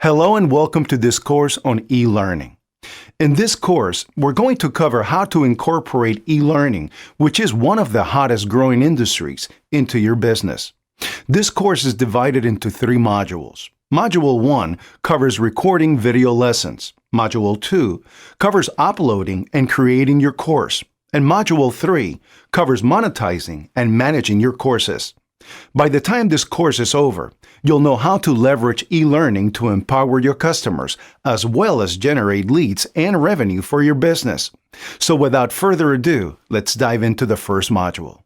Hello and welcome to this course on e-learning. In this course, we're going to cover how to incorporate e-learning, which is one of the hottest growing industries, into your business. This course is divided into 3 modules. Module 1 covers recording video lessons. Module 2 covers uploading and creating your course. And Module 3 covers monetizing and managing your courses. By the time this course is over, you'll know how to leverage e-learning to empower your customers, as well as generate leads and revenue for your business. So without further ado, let's dive into the first module.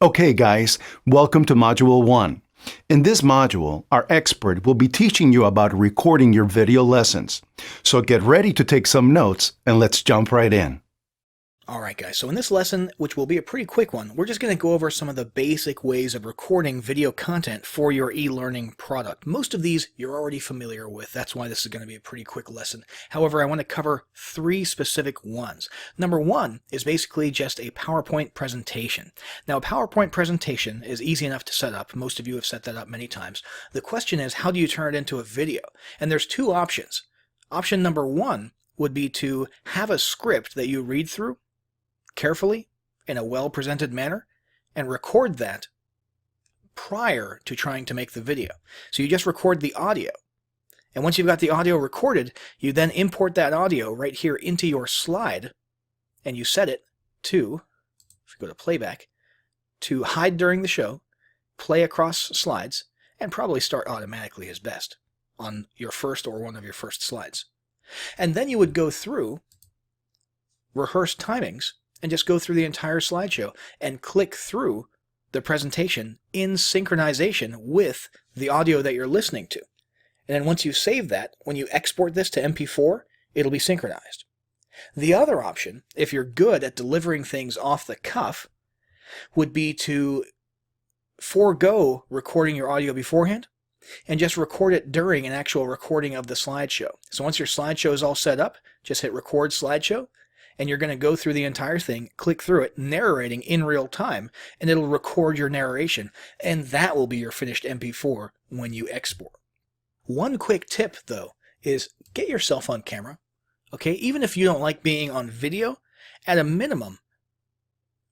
Okay guys, welcome to Module 1. In this module, our expert will be teaching you about recording your video lessons. So get ready to take some notes and let's jump right in. Alright guys, so in this lesson, which will be a pretty quick one, we're just going to go over some of the basic ways of recording video content for your e-learning product. Most of these you're already familiar with, that's why this is going to be a pretty quick lesson. However, I want to cover 3 specific ones. Number 1 is basically just a PowerPoint presentation. Now a PowerPoint presentation is easy enough to set up, most of you have set that up many times. The question is, how do you turn it into a video? And there's 2 options. Option number 1 would be to have a script that you read through carefully, in a well-presented manner, and record that prior to trying to make the video. So you just record the audio. And once you've got the audio recorded, you then import that audio right here into your slide, and you set it to, if you go to playback, to hide during the show, play across slides, and probably start automatically is best on your first or one of your first slides. And then you would go through, rehearse timings, and just go through the entire slideshow and click through the presentation in synchronization with the audio that you're listening to. And then once you save that, when you export this to MP4, it'll be synchronized. The other option, if you're good at delivering things off the cuff, would be to forego recording your audio beforehand and just record it during an actual recording of the slideshow. So once your slideshow is all set up, just hit record slideshow, and you're going to go through the entire thing, click through it, narrating in real time, and it'll record your narration, and that will be your finished MP4 when you export. One quick tip, though, is get yourself on camera, okay? Even if you don't like being on video, at a minimum,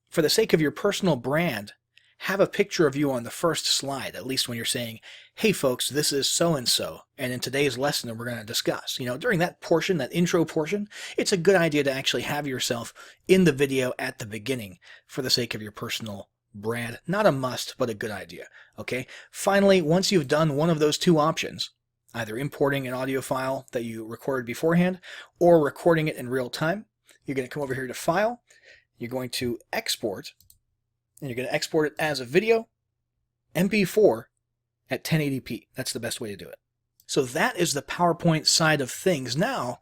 for the sake of your personal brand, have a picture of you on the first slide, at least when you're saying, hey folks, this is so-and-so, and in today's lesson we're going to discuss. You know, during that portion, that intro portion, it's a good idea to actually have yourself in the video at the beginning for the sake of your personal brand. Not a must, but a good idea, okay? Finally, once you've done one of those 2 options, either importing an audio file that you recorded beforehand or recording it in real time, you're going to come over here to File, you're going to Export, and you're going to export it as a video, MP4, at 1080p. That's the best way to do it. So that is the PowerPoint side of things. Now,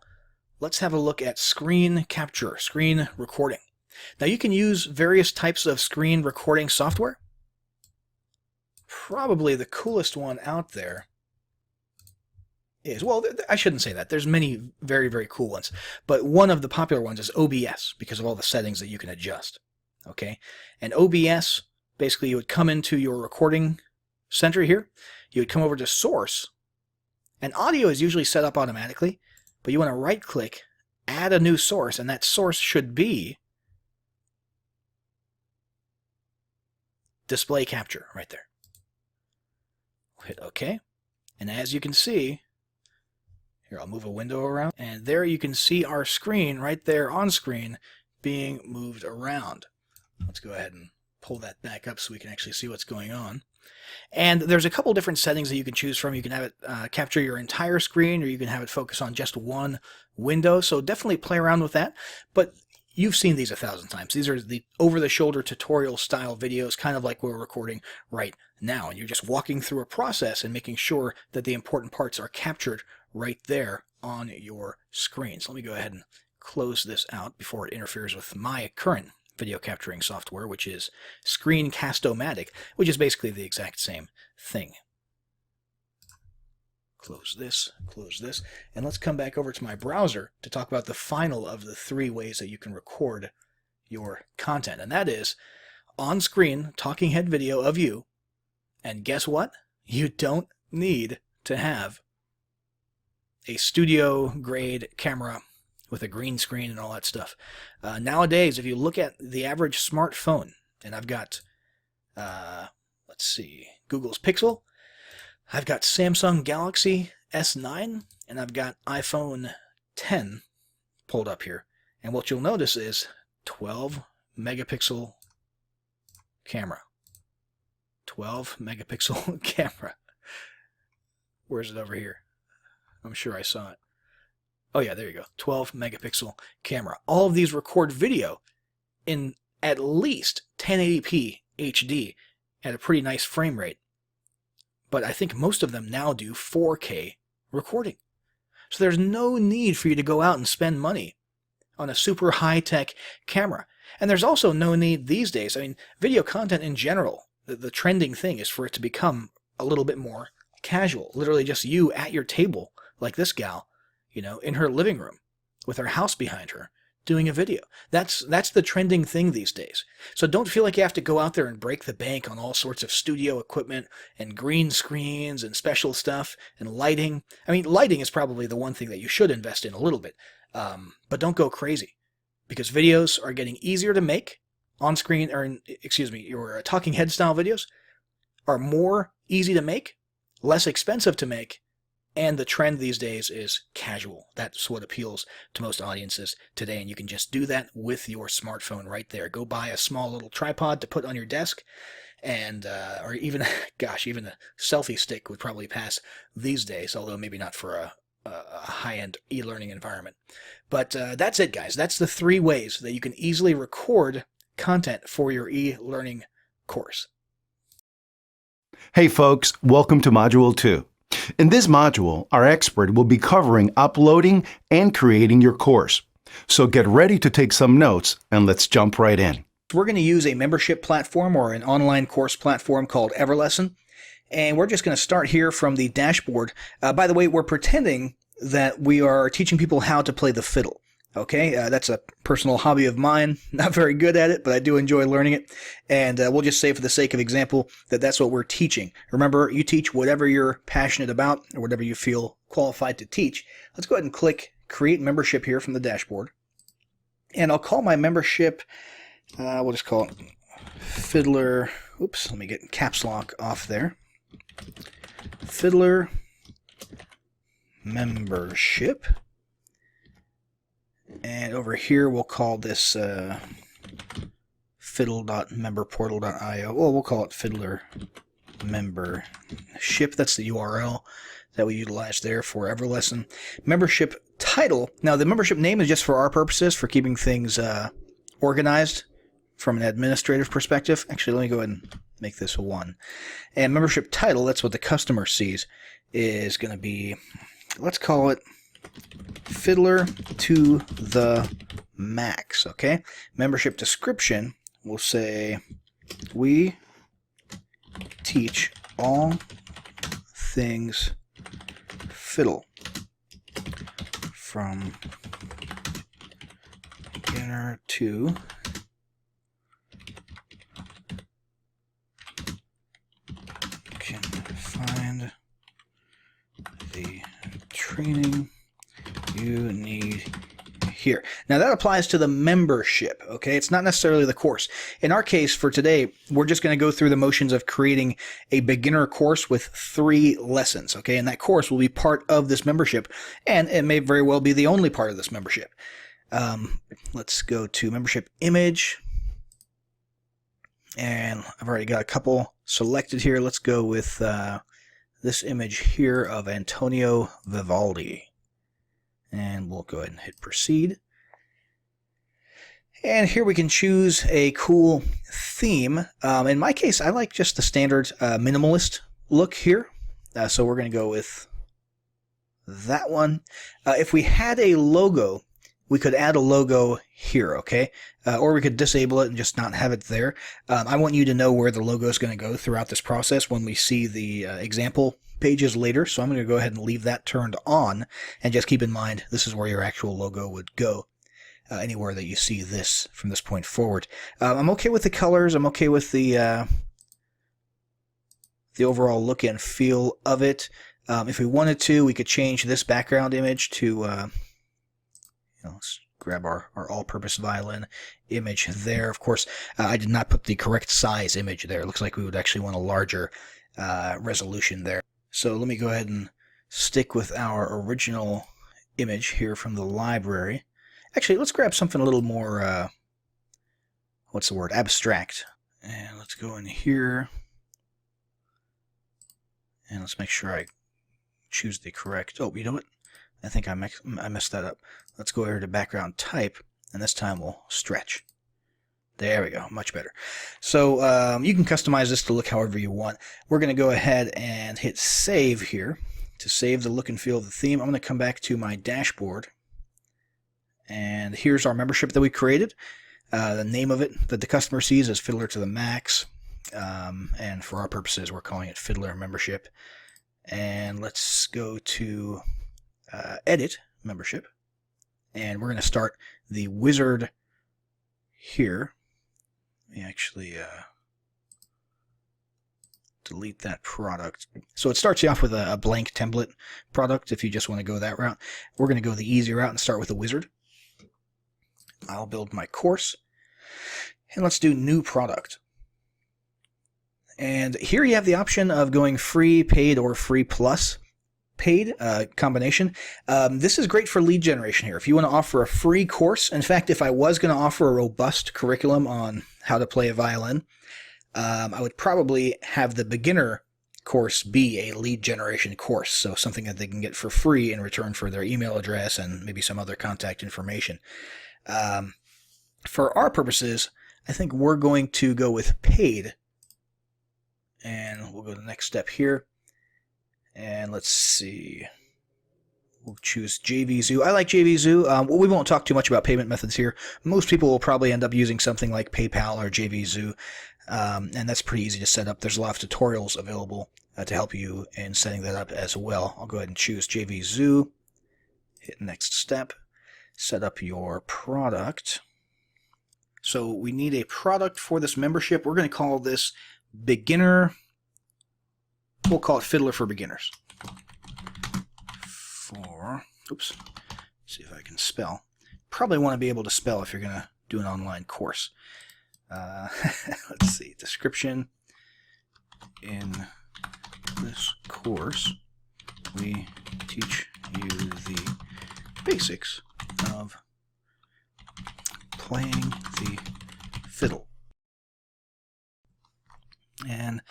let's have a look at screen capture, screen recording. Now you can use various types of screen recording software. Probably the coolest one out there is, well, I shouldn't say that. There's many very, very cool ones. But one of the popular ones is OBS because of all the settings that you can adjust. Okay, and OBS, basically you would come into your recording center here, you would come over to Source, and audio is usually set up automatically, but you want to right click, add a new source, and that source should be display capture right there. We'll hit OK, and as you can see, here I'll move a window around, and there you can see our screen right there on screen being moved around. Let's go ahead and pull that back up so we can actually see what's going on. And there's a couple different settings that you can choose from. You can have it capture your entire screen, or you can have it focus on just one window. So definitely play around with that. But you've seen these 1,000 times. These are the over-the-shoulder tutorial style videos, kind of like we're recording right now. And you're just walking through a process and making sure that the important parts are captured right there on your screen. So let me go ahead and close this out before it interferes with my current video capturing software, which is Screencast-O-Matic, which is basically the exact same thing. Close this, and let's come back over to my browser to talk about the final of the 3 ways that you can record your content, and that is on-screen talking head video of you, and guess what? You don't need to have a studio grade camera with a green screen and all that stuff. Nowadays, if you look at the average smartphone, and I've got, let's see, Google's Pixel, I've got Samsung Galaxy S9, and I've got iPhone 10 pulled up here. And what you'll notice is 12 megapixel camera. 12 megapixel camera. Where is it over here? I'm sure I saw it. Oh yeah, there you go. 12 megapixel camera. All of these record video in at least 1080p HD at a pretty nice frame rate. But I think most of them now do 4K recording. So there's no need for you to go out and spend money on a super high-tech camera. And there's also no need these days. I mean, video content in general, the trending thing is for it to become a little bit more casual. Literally just you at your table, like this gal, you know, in her living room with her house behind her doing a video. That's the trending thing these days. So don't feel like you have to go out there and break the bank on all sorts of studio equipment and green screens and special stuff and lighting. I mean, lighting is probably the one thing that you should invest in a little bit. But don't go crazy, because videos are getting easier to make on screen, or excuse me, your talking head style videos are more easy to make, less expensive to make, and the trend these days is casual. That's what appeals to most audiences today, and you can just do that with your smartphone right there. Go buy a small little tripod to put on your desk, and or even, gosh, even a selfie stick would probably pass these days, although maybe not for a high-end e-learning environment. But that's it, guys. That's the 3 ways that you can easily record content for your e-learning course. Hey folks, welcome to Module 2. In this module, our expert will be covering uploading and creating your course. So get ready to take some notes and let's jump right in. We're going to use a membership platform or an online course platform called Everlesson. And we're just going to start here from the dashboard. By the way, we're pretending that we are teaching people how to play the fiddle. Okay, that's a personal hobby of mine. Not very good at it, but I do enjoy learning it. And we'll just say for the sake of example that that's what we're teaching. Remember, you teach whatever you're passionate about or whatever you feel qualified to teach. Let's go ahead and click Create Membership here from the dashboard. And I'll call my membership, we'll just call it Fiddler. Oops, let me get caps lock off there. Fiddler Membership. And over here, we'll call this fiddle.memberportal.io. Well, we'll call it Fiddler Membership. That's the URL that we utilize there for Everlesson. Membership title. Now, the membership name is just for our purposes, for keeping things organized from an administrative perspective. Actually, let me go ahead and make this a 1. And membership title, that's what the customer sees, is going to be, let's call it Fiddler to the Max, okay? Membership description, we'll say, we teach all things fiddle from beginner to can find the training you need here. Now that applies to the membership, okay? It's not necessarily the course. In our case for today, we're just going to go through the motions of creating a beginner course with 3 lessons, okay? And that course will be part of this membership, and it may very well be the only part of this membership. Let's go to membership image, and I've already got a couple selected here. Let's go with this image here of Antonio Vivaldi. And we'll go ahead and hit proceed. And here we can choose a cool theme. In my case, I like just the standard minimalist look here. So we're going to go with that one. If we had a logo, we could add a logo here, okay? Or we could disable it and just not have it there. I want you to know where the logo is going to go throughout this process when we see the example pages later. So I'm going to go ahead and leave that turned on, and just keep in mind this is where your actual logo would go anywhere that you see this from this point forward. I'm okay with the colors. I'm okay with the overall look and feel of it. If we wanted to, we could change this background image to, let's grab our all-purpose violin image there. Of course, I did not put the correct size image there. It looks like we would actually want a larger resolution there. So let me go ahead and stick with our original image here from the library. Actually, let's grab something a little more, what's the word, abstract. And let's go in here. And let's make sure I choose the correct, oh, you know what? I think I messed that up. Let's go over to background type, and this time we'll stretch. There we go, much better. So you can customize this to look however you want. We're going to go ahead and hit save here to save the look and feel of the theme. I'm going to come back to my dashboard, and here's our membership that we created. The name of it that the customer sees is Fiddler to the Max, and for our purposes, we're calling it Fiddler Membership. And let's go to Edit Membership, and we're going to start the wizard here. Let me actually delete that product. So it starts you off with a blank template product if you just want to go that route. We're going to go the easy route and start with the wizard. I'll build my course, and let's do new product. And here you have the option of going free, paid, or free plus paid combination. This is great for lead generation here. If you want to offer a free course, in fact, if I was going to offer a robust curriculum on how to play a violin, I would probably have the beginner course be a lead generation course, so something that they can get for free in return for their email address and maybe some other contact information. For our purposes, I think we're going to go with paid. And we'll go to the next step here. And let's see. We'll choose JVZoo. I like JVZoo. We won't talk too much about payment methods here. Most people will probably end up using something like PayPal or JVZoo. And that's pretty easy to set up. There's a lot of tutorials available to help you in setting that up as well. I'll go ahead and choose JVZoo. Hit next step. Set up your product. So we need a product for this membership. We're going to call this beginner. We'll call it Fiddler for Beginners. Oops. See if I can spell. Probably want to be able to spell if you're going to do an online course. Let's see. Description. In this course, we teach you the basics of playing the fiddle. And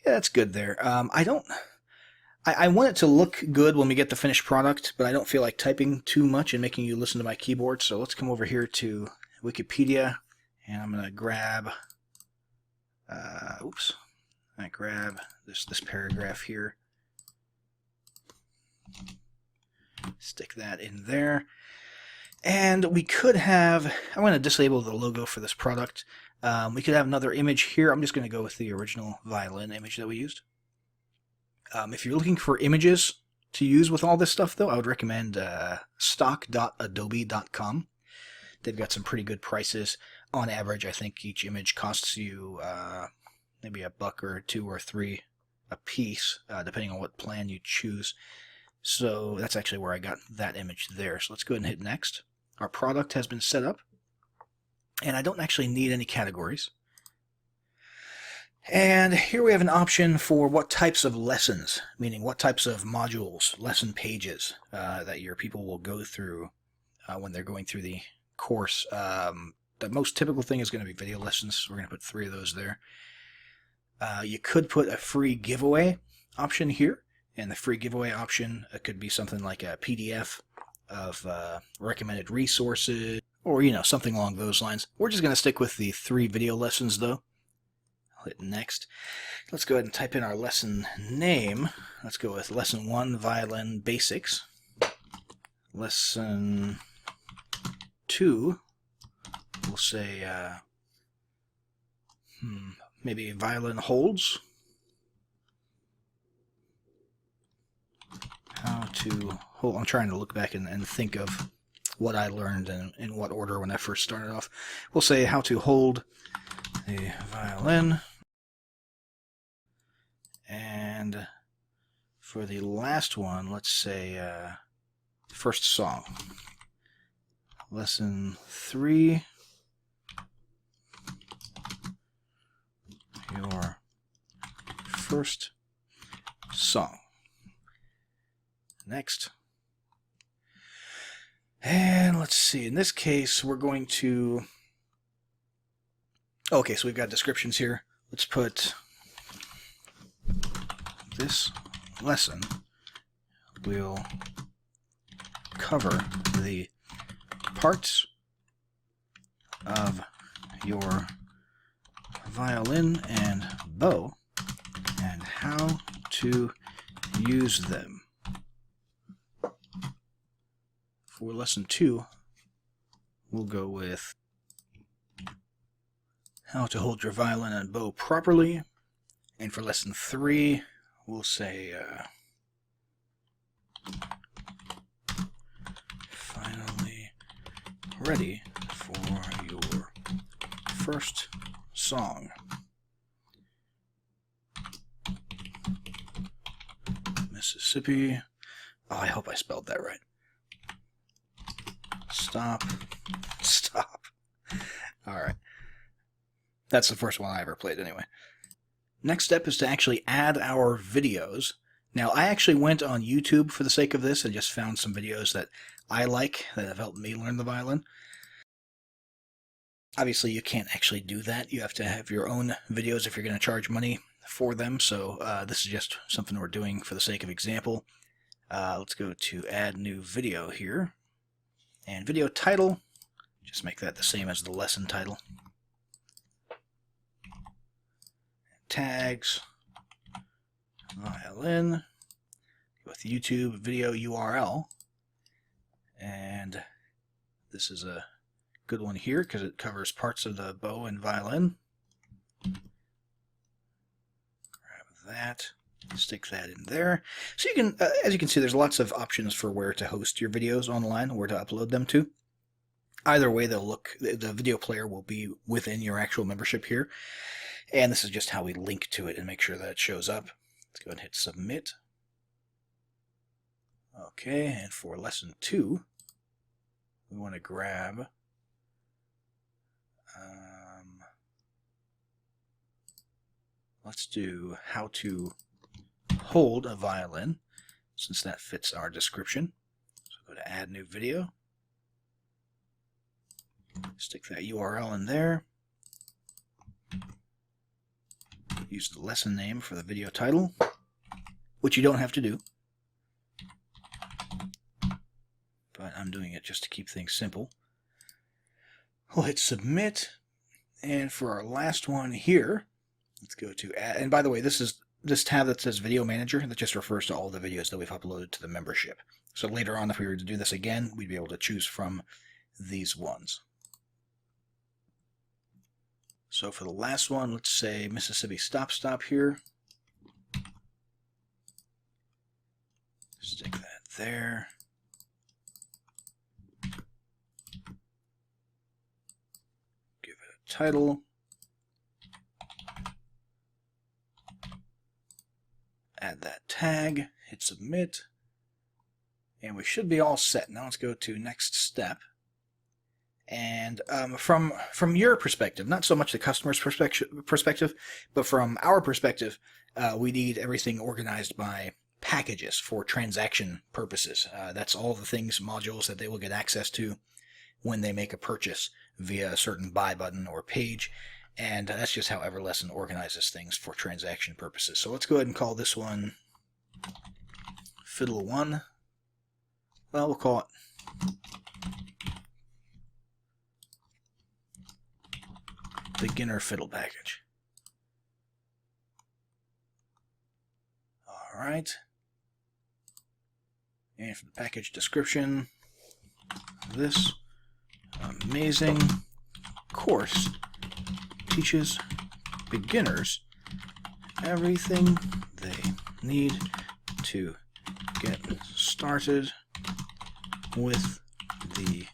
yeah, that's good there. I want it to look good when we get the finished product, but I don't feel like typing too much and making you listen to my keyboard. So let's come over here to Wikipedia, and I'm going to grab, I grab this paragraph here. Stick that in there. And we could have, I'm going to disable the logo for this product. We could have another image here. I'm just going to go with the original violin image that we used. If you're looking for images to use with all this stuff, though, I would recommend stock.adobe.com. They've got some pretty good prices. On average, I think each image costs you maybe $1 or $2 or $3 a piece, depending on what plan you choose. So that's actually where I got that image there. So let's go ahead and hit next. Our product has been set up, and I don't actually need any categories. And here we have an option for what types of lessons, meaning what types of modules, lesson pages that your people will go through when they're going through the course. The most typical thing is going to be video lessons. We're going to put 3 of those there. You could put a free giveaway option here, and the free giveaway option could be something like a PDF of recommended resources, or something along those lines. We're just going to stick with the 3 video lessons, though. I'll hit next. Let's go ahead and type in our lesson name. Let's go with Lesson 1, Violin Basics. Lesson 2, we'll say maybe Violin Holds. How to hold. I'm trying to look back and think of what I learned and in what order when I first started off. We'll say how to hold a violin. And For the last one, let's say first song. Lesson 3. Your first song. Next. And let's see, in this case, we're going to... Okay, so we've got descriptions here. Let's put this lesson will cover the parts of your violin and bow and how to use them. For lesson 2, we'll go with how to hold your violin and bow properly. And for lesson 3, we'll say finally ready for your first song. Mississippi. Oh, I hope I spelled that right. Stop. Stop. Alright. That's the first one I ever played anyway. Next step is to actually add our videos. Now, I actually went on YouTube for the sake of this and just found some videos that I like that have helped me learn the violin. Obviously, you can't actually do that. You have to have your own videos if you're going to charge money for them. So this is just something we're doing for the sake of example. Let's go to add new video here. And video title, just make that the same as the lesson title. Tags, violin, with YouTube video URL. And this is a good one here because it covers parts of the bow and violin. Grab that, stick that in there. So you can, as you can see, there's lots of options for where to host your videos online, where to upload them to. Either way, they'll look, the video player will be within your actual membership here. And this is just how we link to it and make sure that it shows up. Let's go ahead and hit submit. Okay, and for lesson 2, we want to grab let's do how to hold a violin, since that fits our description. So go to add new video. Stick that URL in there. Use the lesson name for the video title, which you don't have to do. But I'm doing it just to keep things simple. We'll hit submit. And for our last one here, let's go to add. And by the way, this is this tab that says Video Manager. That just refers to all the videos that we've uploaded to the membership. So later on, if we were to do this again, we'd be able to choose from these ones. So for the last one, let's say Mississippi Stop Stop here. Stick that there. Give it a title. Add that tag, hit submit, and we should be all set. Now let's go to next step. And from your perspective, not so much the customer's perspective, but from our perspective, we need everything organized by packages for transaction purposes. That's all the things, modules that they will get access to when they make a purchase via a certain buy button or page. And that's just how Everlesson organizes things for transaction purposes. So let's go ahead and call this one Fiddle 1. Well, we'll call it Beginner Fiddle Package. Alright. And for the package description, this amazing course teaches beginners everything they need to get started with the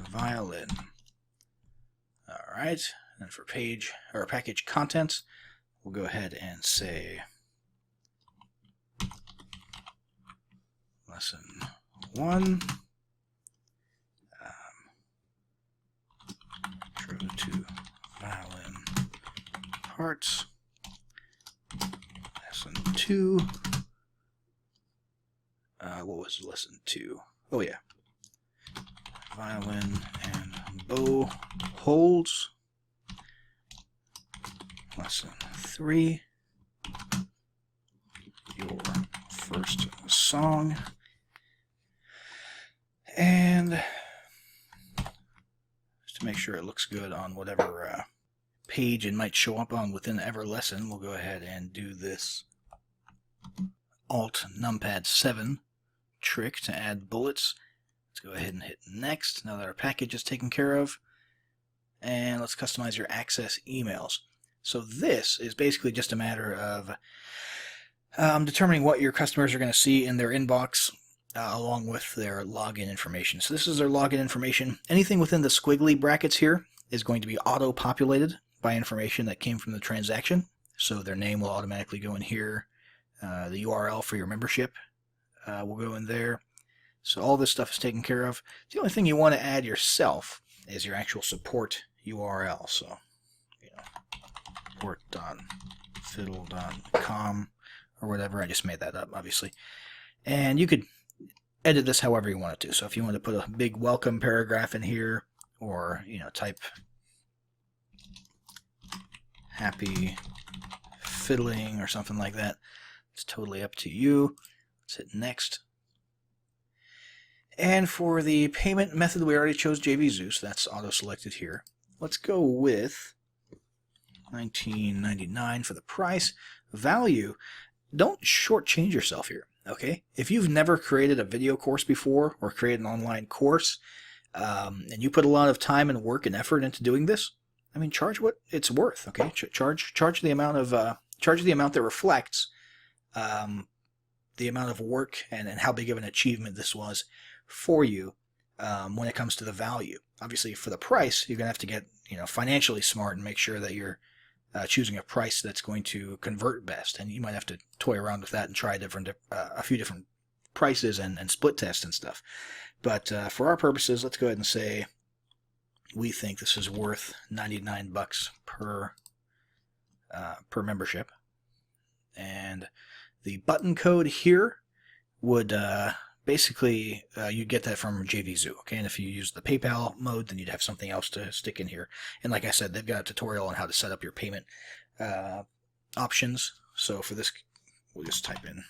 violin. Alright, and for page or package contents, we'll go ahead and say lesson 1. Intro to violin parts. Lesson 2. What was lesson 2? Oh yeah. Violin and bow holds. Lesson 3. Your first song. And just to make sure it looks good on whatever page it might show up on within every lesson, we'll go ahead and do this Alt Numpad 7 trick to add bullets. Let's go ahead and hit next now that our package is taken care of. And let's customize your access emails. So this is basically just a matter of determining what your customers are going to see in their inbox along with their login information. So this is their login information. Anything within the squiggly brackets here is going to be auto-populated by information that came from the transaction. So their name will automatically go in here. The URL for your membership will go in there. So all this stuff is taken care of. The only thing you want to add yourself is your actual support URL. So, support.fiddle.com or whatever. I just made that up, obviously. And you could edit this however you want it to. So if you want to put a big welcome paragraph in here, or type happy fiddling or something like that, it's totally up to you. Let's hit next. And for the payment method, we already chose JV Zeus. That's auto-selected here. Let's go with $19.99 for the price. Value, don't shortchange yourself here, okay? If you've never created a video course before or created an online course, and you put a lot of time and work and effort into doing this, I mean, charge what it's worth, okay? Charge the amount of charge the amount that reflects the amount of work and how big of an achievement this was for you when it comes to the value. Obviously, for the price, you're gonna have to get financially smart and make sure that you're choosing a price that's going to convert best, and you might have to toy around with that and try a few different prices and split test and stuff. But for our purposes, let's go ahead and say we think this is worth $99 per membership, and the button code here would basically you'd get that from JVZoo, okay? And if you use the PayPal mode, then you'd have something else to stick in here. And like I said, they've got a tutorial on how to set up your payment options. So for this, we'll just type in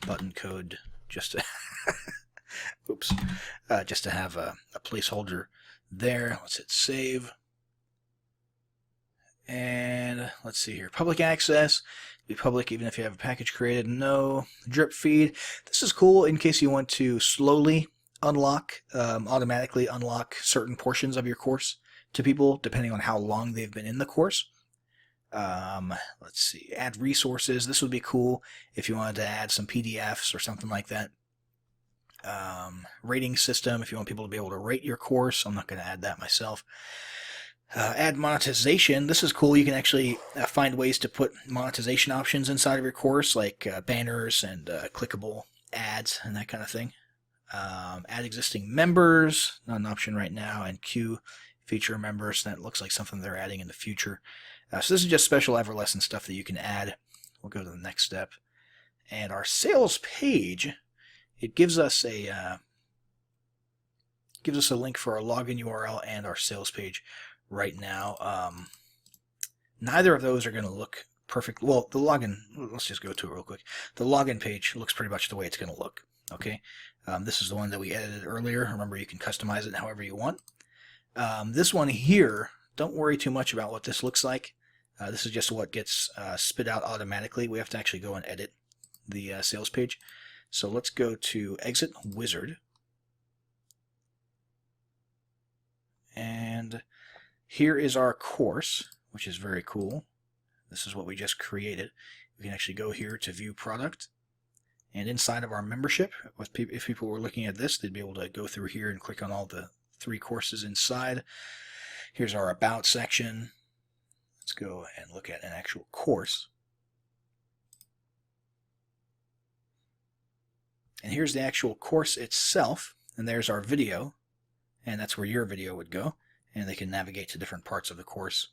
button code just to oops, just to have a placeholder there. Let's hit save. And let's see here. Public access. Be public even if you have a package created. No. Drip feed. This is cool in case you want to slowly unlock, automatically unlock certain portions of your course to people depending on how long they've been in the course. Let's see. Add resources. This would be cool if you wanted to add some PDFs or something like that. Rating system if you want people to be able to rate your course. I'm not going to add that myself. Add monetization. This is cool. You can actually find ways to put monetization options inside of your course, like banners and clickable ads and that kind of thing. Add existing members, not an option right now, and queue feature members. That looks like something they're adding in the future. So this is just special ever lesson stuff that you can add. We'll go to the next step. And our sales page, it gives us a link for our login URL and our sales page. Right now, neither of those are going to look perfect. Well, the login, let's just go to it real quick. The login page looks pretty much the way it's going to look. Okay, this is the one that we edited earlier. Remember, you can customize it however you want. This one here, don't worry too much about what this looks like. This is just what gets spit out automatically. We have to actually go and edit the sales page. So let's go to Exit Wizard. And here is our course, which is very cool. This is what we just created. We can actually go here to View Product. And inside of our membership, if people were looking at this, they'd be able to go through here and click on all the 3 courses inside. Here's our About section. Let's go and look at an actual course. And here's the actual course itself, and there's our video, and that's where your video would go, and they can navigate to different parts of the course.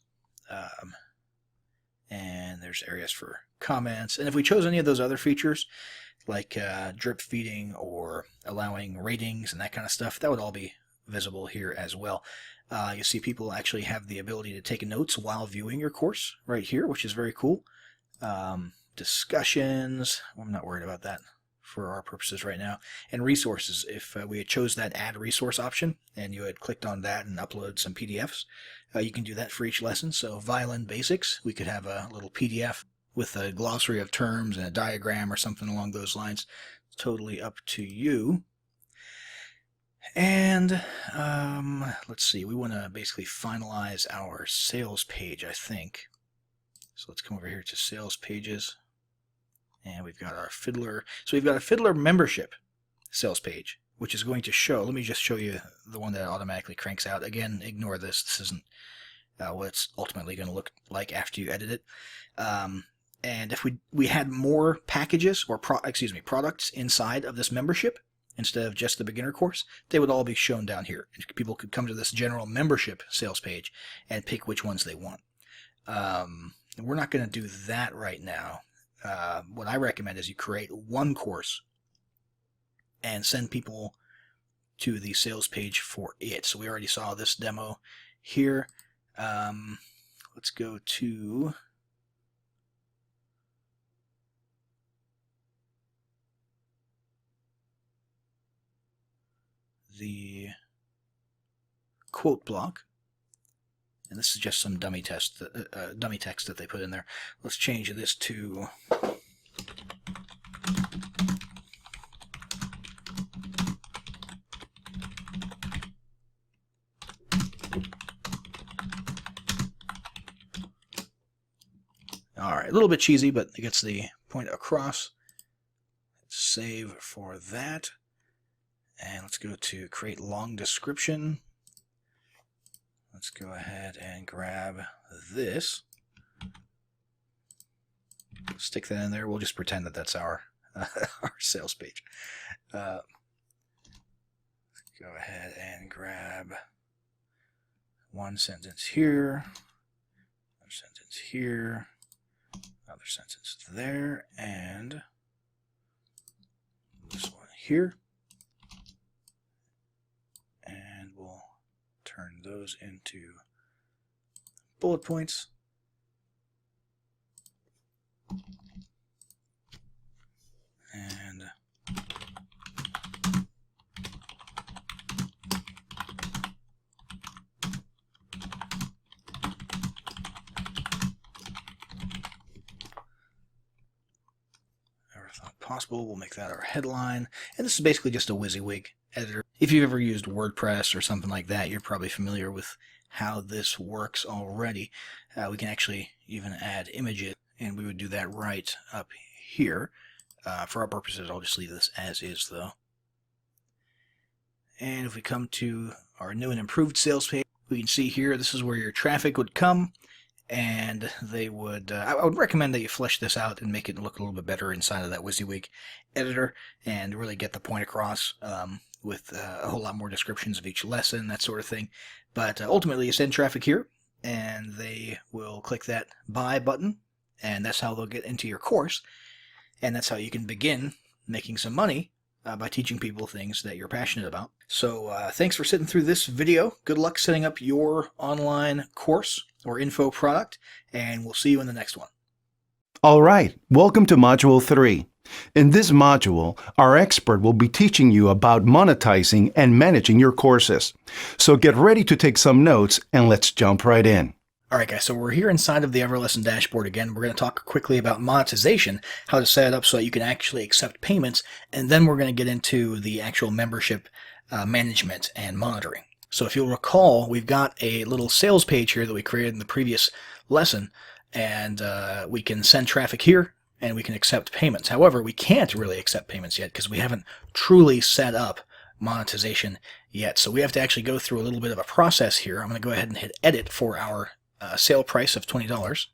And there's areas for comments, and if we chose any of those other features, like drip feeding or allowing ratings and that kind of stuff, that would all be visible here as well. You see people actually have the ability to take notes while viewing your course right here, which is very cool. Discussions, well, I'm not worried about that for our purposes right now. And resources, if we had chose that add resource option and you had clicked on that and upload some PDFs, you can do that for each lesson. So violin basics, we could have a little PDF with a glossary of terms and a diagram or something along those lines. It's totally up to you. And let's see, we want to basically finalize our sales page, I think. So let's come over here to sales pages. And we've got our Fiddler. So we've got a Fiddler membership sales page, which is going to show. Let me just show you the one that automatically cranks out. Again, ignore this. This isn't what it's ultimately going to look like after you edit it. And if we had more packages or products inside of this membership instead of just the beginner course, they would all be shown down here. And people could come to this general membership sales page and pick which ones they want. We're not going to do that right now. What I recommend is you create one course and send people to the sales page for it. So we already saw this demo here. Let's go to the quote block. And this is just some dummy text that they put in there. Let's change this to all right, a little bit cheesy, but it gets the point across. Let's save for that. And let's go to create long description. Let's go ahead and grab this. Stick that in there. We'll just pretend that that's our our sales page. Go ahead and grab one sentence here, another sentence here, another sentence there, and this one here. And we'll turn those into bullet points. And never thought possible, we'll make that our headline. And this is basically just a WYSIWYG editor. If you've ever used WordPress or something like that, you're probably familiar with how this works already. We can actually even add images, and we would do that right up here. For our purposes, I'll just leave this as is, though. And if we come to our new and improved sales page, we can see here, this is where your traffic would come, and they would, I would recommend that you flesh this out and make it look a little bit better inside of that WYSIWYG editor and really get the point across with a whole lot more descriptions of each lesson, that sort of thing. But ultimately, you send traffic here, and they will click that buy button, and that's how they'll get into your course. And that's how you can begin making some money by teaching people things that you're passionate about. So thanks for sitting through this video. Good luck setting up your online course or info product, and we'll see you in the next one. All right, welcome to Module 3. In this module, our expert will be teaching you about monetizing and managing your courses. So get ready to take some notes, and let's jump right in. All right, guys, so we're here inside of the Everlesson dashboard again. We're going to talk quickly about monetization, how to set it up so that you can actually accept payments, and then we're going to get into the actual membership management and monitoring. So if you'll recall, we've got a little sales page here that we created in the previous lesson, and we can send traffic here, and we can accept payments. However, we can't really accept payments yet because we haven't truly set up monetization yet. So we have to actually go through a little bit of a process here. I'm going to go ahead and hit edit for our sale price of $20.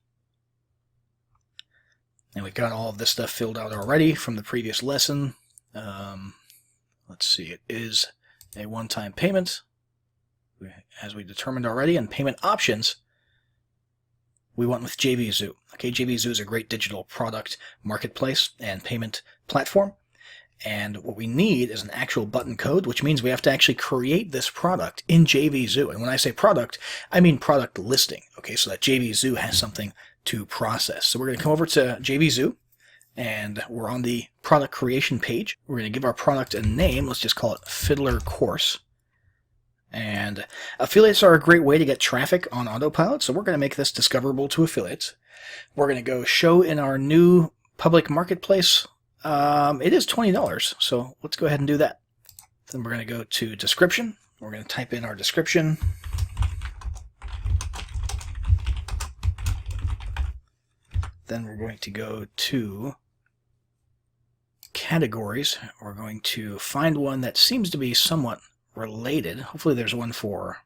And we've got all of this stuff filled out already from the previous lesson. Let's see, it is a one-time payment, as we determined already, and payment options we went with JVZoo. Okay, JVZoo is a great digital product marketplace and payment platform. And what we need is an actual button code, which means we have to actually create this product in JVZoo. And when I say product, I mean product listing. Okay, so that JVZoo has something to process. So we're going to come over to JVZoo, and we're on the product creation page. We're going to give our product a name. Let's just call it Fiddler Course. And affiliates are a great way to get traffic on autopilot, so we're going to make this discoverable to affiliates. We're going to go show in our new public marketplace. It is $20, so let's go ahead and do that. Then we're going to go to description. We're going to type in our description. Then we're going to go to categories. We're going to find one that seems to be somewhat related. Hopefully there's one for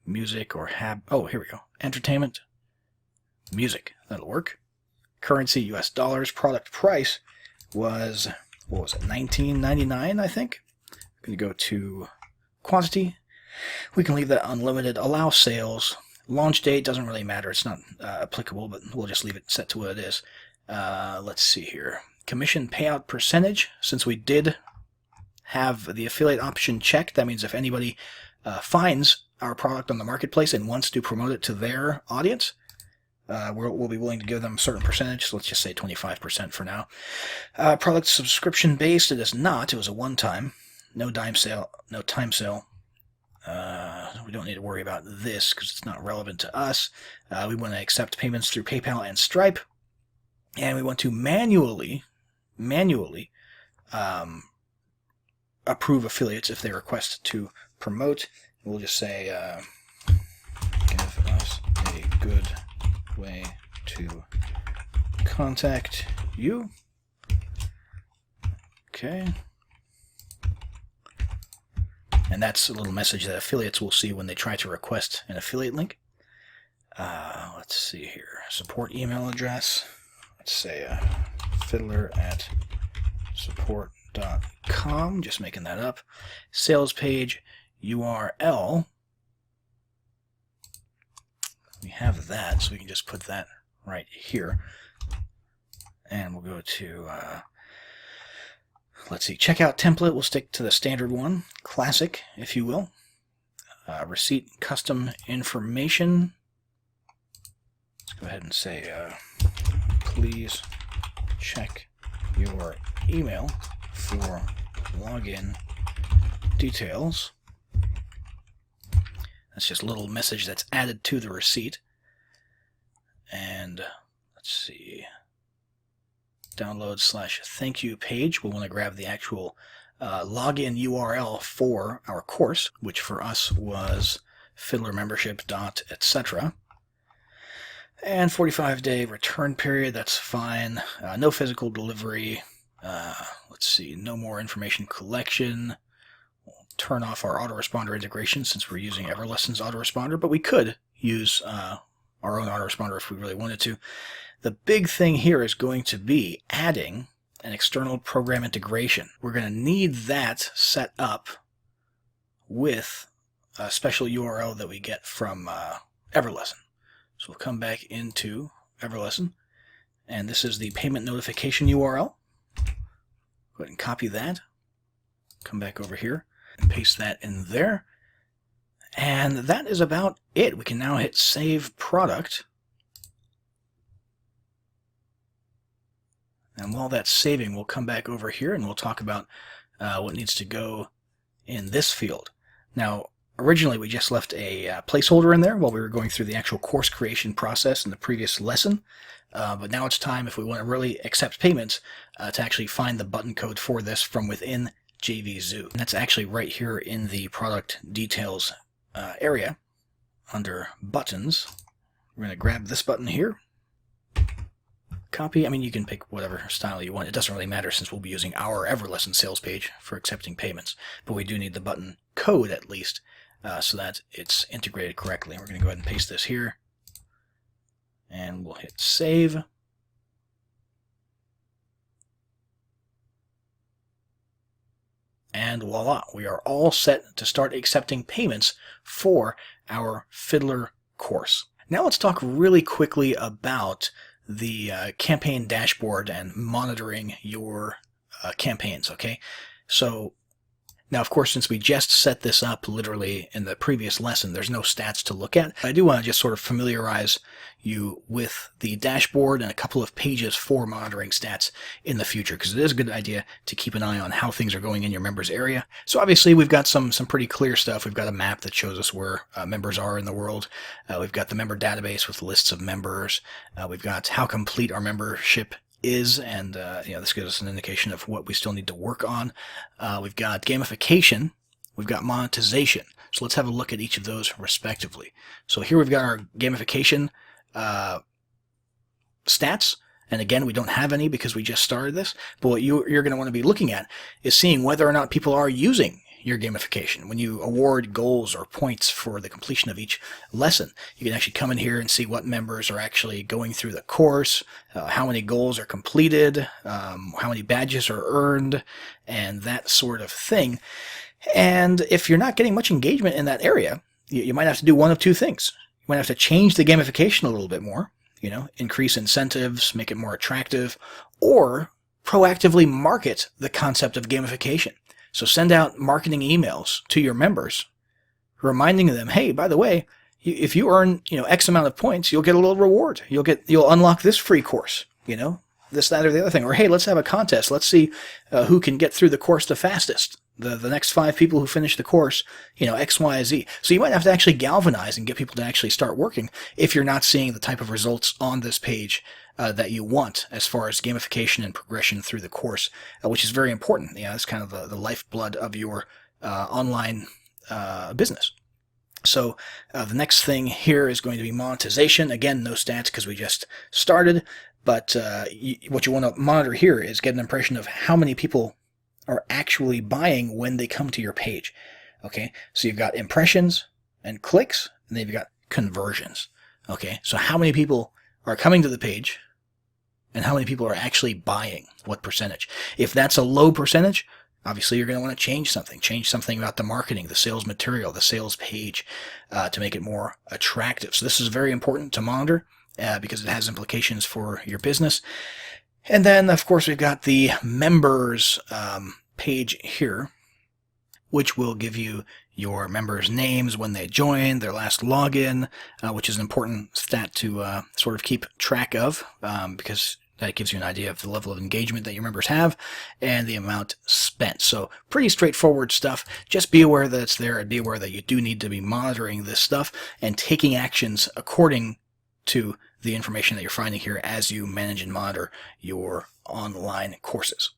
music or oh, here we go. Entertainment, music. That'll work. Currency, US dollars. Product price was, what was it, $19.99, I think. I'm going to go to quantity. We can leave that unlimited. Allow sales. Launch date doesn't really matter. It's not applicable, but we'll just leave it set to what it is. Let's see here. Commission payout percentage. Since we did have the affiliate option checked, that means if anybody finds our product on the marketplace and wants to promote it to their audience, we'll be willing to give them a certain percentage. So let's just say 25% for now. Product subscription based. It is not. It was a one-time. No time sale. We don't need to worry about this because it's not relevant to us. We want to accept payments through PayPal and Stripe. And we want to manually approve affiliates if they request to promote. We'll just say, give us a good way to contact you. Okay. And that's a little message that affiliates will see when they try to request an affiliate link. Let's see here. Support email address. Let's say fiddler@support.com. Just making that up. Sales page URL. We have that, so we can just put that right here. And we'll go to, let's see, checkout template. We'll stick to the standard one. Classic, if you will. Receipt custom information. Let's go ahead and say, please check your email for login details. That's just a little message that's added to the receipt. And let's see, download/thank you page. We'll want to grab the actual login URL for our course, which for us was fiddlermembership.etc. And 45-day return period, that's fine. No physical delivery. Let's see, no more information collection. We'll turn off our autoresponder integration since we're using Everlesson's autoresponder, but we could use our own autoresponder if we really wanted to. The big thing here is going to be adding an external program integration. We're going to need that set up with a special URL that we get from Everlesson. So we'll come back into Everlesson, and this is the payment notification URL. Go ahead and copy that. Come back over here and paste that in there. And that is about it. We can now hit Save Product. And while that's saving, we'll come back over here and we'll talk about what needs to go in this field. Now, originally we just left a placeholder in there while we were going through the actual course creation process in the previous lesson. But now it's time, if we want to really accept payments, to actually find the button code for this from within JVZoo. And that's actually right here in the product details area under buttons. We're going to grab this button here. Copy. I mean, you can pick whatever style you want. It doesn't really matter since we'll be using our Everlesson sales page for accepting payments. But we do need the button code at least so that it's integrated correctly. We're going to go ahead and paste this here. And we'll hit save. And voila, we are all set to start accepting payments for our Fiddler course. Now let's talk really quickly about the campaign dashboard and monitoring your campaigns, okay? So now, of course, since we just set this up literally in the previous lesson, there's no stats to look at. I do want to just sort of familiarize you with the dashboard and a couple of pages for monitoring stats in the future, because it is a good idea to keep an eye on how things are going in your members area. So obviously, we've got some pretty clear stuff. We've got a map that shows us where members are in the world. We've got the member database with lists of members. We've got how complete our membership is, and this gives us an indication of what we still need to work on. We've got gamification, we've got monetization. So let's have a look at each of those respectively. So here we've got our gamification stats, and again, we don't have any because we just started this, but what you're going to want to be looking at is seeing whether or not people are using your gamification. When you award goals or points for the completion of each lesson, you can actually come in here and see what members are actually going through the course, how many goals are completed, how many badges are earned, and that sort of thing. And if you're not getting much engagement in that area, you might have to do one of two things. You might have to change the gamification a little bit more, increase incentives, make it more attractive, or proactively market the concept of gamification. So send out marketing emails to your members, reminding them, hey, by the way, if you earn, X amount of points, you'll get a little reward. You'll unlock this free course, this, that, or the other thing. Or, hey, let's have a contest. Let's see who can get through the course the fastest. The next 5 people who finish the course, X, Y, Z. So you might have to actually galvanize and get people to actually start working if you're not seeing the type of results on this page that you want as far as gamification and progression through the course, which is very important. It's kind of the lifeblood of your online business. So the next thing here is going to be monetization. Again, no stats because we just started, but what you want to monitor here is get an impression of how many people are actually buying when they come to your page. Okay, so you've got impressions and clicks, and then you've got conversions. Okay, so how many people are coming to the page and how many people are actually buying, what percentage. If that's a low percentage, obviously you're going to want to change something about the marketing, the sales material, the sales page to make it more attractive. So this is very important to monitor because it has implications for your business. And then, of course, we've got the members page here, which will give you your members' names when they join, their last login, which is an important stat to sort of keep track of because that gives you an idea of the level of engagement that your members have and the amount spent. So pretty straightforward stuff. Just be aware that it's there and be aware that you do need to be monitoring this stuff and taking actions according to the information that you're finding here as you manage and monitor your online courses.